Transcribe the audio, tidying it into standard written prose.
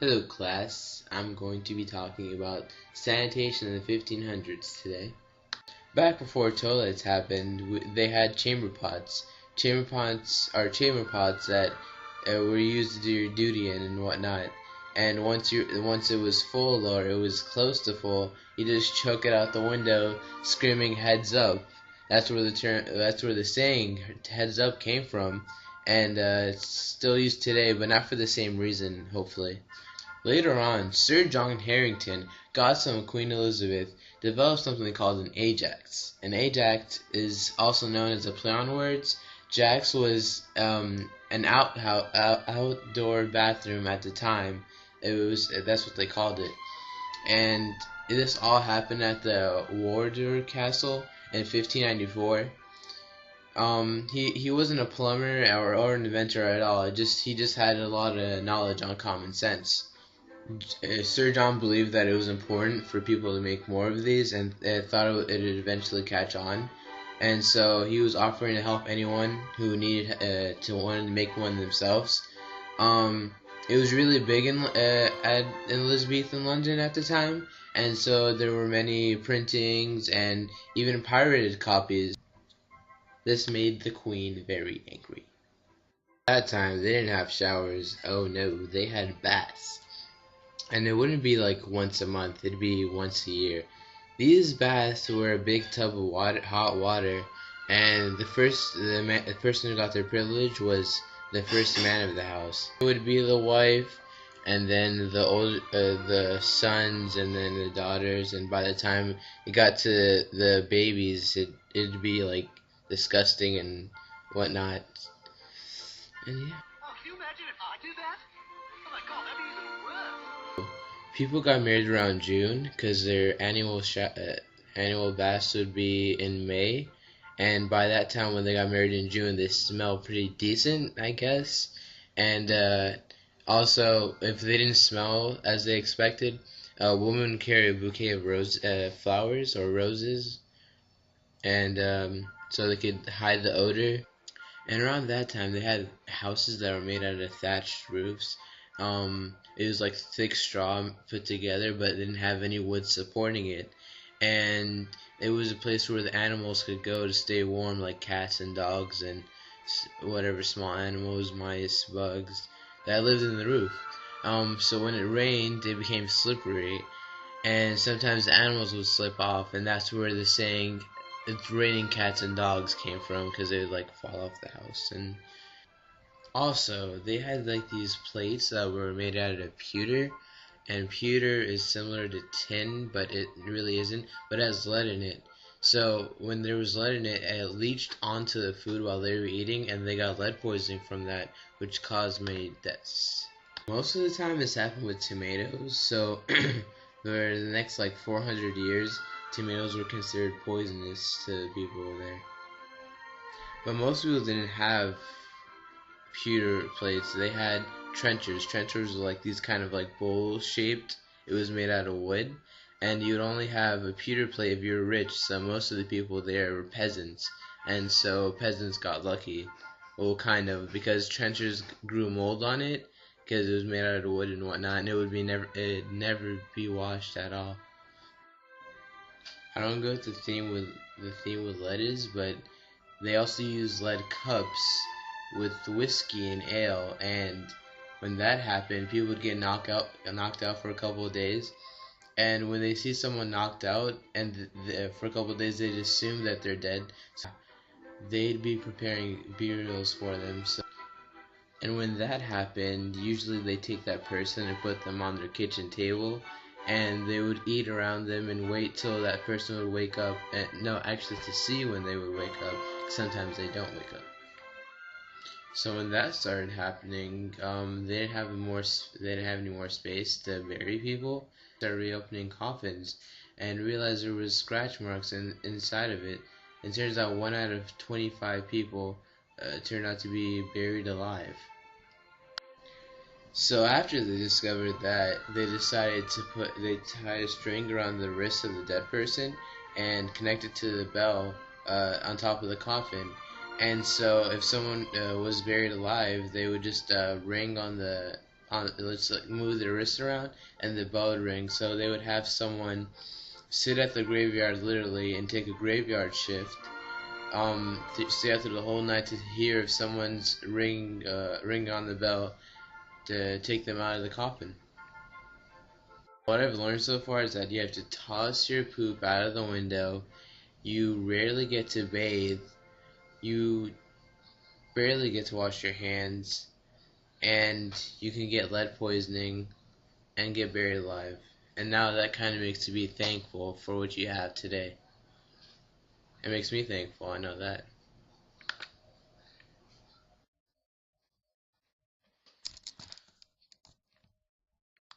Hello class, I'm going to be talking about sanitation in the 1500s today. Back before toilets happened, they had chamber pots. Chamber pots are chamber pots that were used to do your duty in and whatnot. And once it was full or it was close to full, you just chuck it out the window, screaming "heads up." That's where the saying "heads up" came from, and it's still used today, but not for the same reason, hopefully. Later on, Sir John Harrington, godson of Queen Elizabeth, developed something called an Ajax. An Ajax is also known as a play on words. Jax was an outdoor bathroom at the time. That's what they called it. And this all happened at the Wardour Castle in 1594. He wasn't a plumber or an inventor at all. He just had a lot of knowledge on common sense. Sir John believed that it was important for people to make more of these, and thought it would eventually catch on. And so he was offering to help anyone who needed wanted to make one themselves. It was really big in Elizabethan London at the time, and so there were many printings and even pirated copies. This made the Queen very angry. At that time, they didn't have showers. Oh no, they had baths. And it wouldn't be like once a month, it'd be once a year. These baths were a big tub of hot water, and the person who got their privilege was the first man of the house. It would be the wife, and then the sons, and then the daughters, and by the time it got to the babies, it'd be like disgusting and whatnot. And yeah. Oh, can you imagine if I did that? Oh my god, that'd be even worse. People got married around June because their annual baths would be in May, and by that time when they got married in June, they smelled pretty decent, I guess. And also, if they didn't smell as they expected, a woman would carry a bouquet of flowers or roses, and so they could hide the odor. And around that time, they had houses that were made out of thatched roofs. It was like thick straw put together, but it didn't have any wood supporting it. And it was a place where the animals could go to stay warm, like cats and dogs and whatever small animals, mice, bugs that lived in the roof. So when it rained, it became slippery, and sometimes the animals would slip off, and that's where the saying "it's raining cats and dogs" came from, because they would like fall off the house. And also, they had like these plates that were made out of pewter, and pewter is similar to tin, but it really isn't, but it has lead in it. So when there was lead in it, it leached onto the food while they were eating, and they got lead poisoning from that, which caused many deaths. Most of the time this happened with tomatoes, so for the next like 400 years, tomatoes were considered poisonous to the people there. But most people didn't have pewter plates. They had trenchers. Trenchers were like these kind of like bowl shaped. It was made out of wood, and you'd only have a pewter plate if you were rich. So most of the people there were peasants, and so peasants got lucky. Well, kind of, because trenchers grew mold on it because it was made out of wood and whatnot, and it'd never be washed at all. I don't go with the theme with lead is, but they also use lead cups with whiskey and ale, and when that happened, people would get knocked out for a couple of days. And when they see someone knocked out, and for a couple of days they'd assume that they're dead, so they'd be preparing burials for them. And when that happened, usually they take that person and put them on their kitchen table, and they would eat around them and wait till that person would wake up. And no, actually, to see when they would wake up. Sometimes they don't wake up. So when that started happening, they didn't have any more space to bury people. They started reopening coffins and realized there was scratch marks inside of it. It turns out 1 out of 25 people turned out to be buried alive. So after they discovered that, they decided they tied a string around the wrist of the dead person and connect it to the bell on top of the coffin. And so if someone was buried alive, they would just ring on the on, let's like move their wrists around, and the bell would ring. So they would have someone sit at the graveyard literally and take a graveyard shift. Stay out through the whole night to hear if someone's ring on the bell to take them out of the coffin. What I've learned so far is that you have to toss your poop out of the window. You rarely get to bathe. You barely get to wash your hands, and you can get lead poisoning and get buried alive. And now that kind of makes you be thankful for what you have today. It makes me thankful, I know that.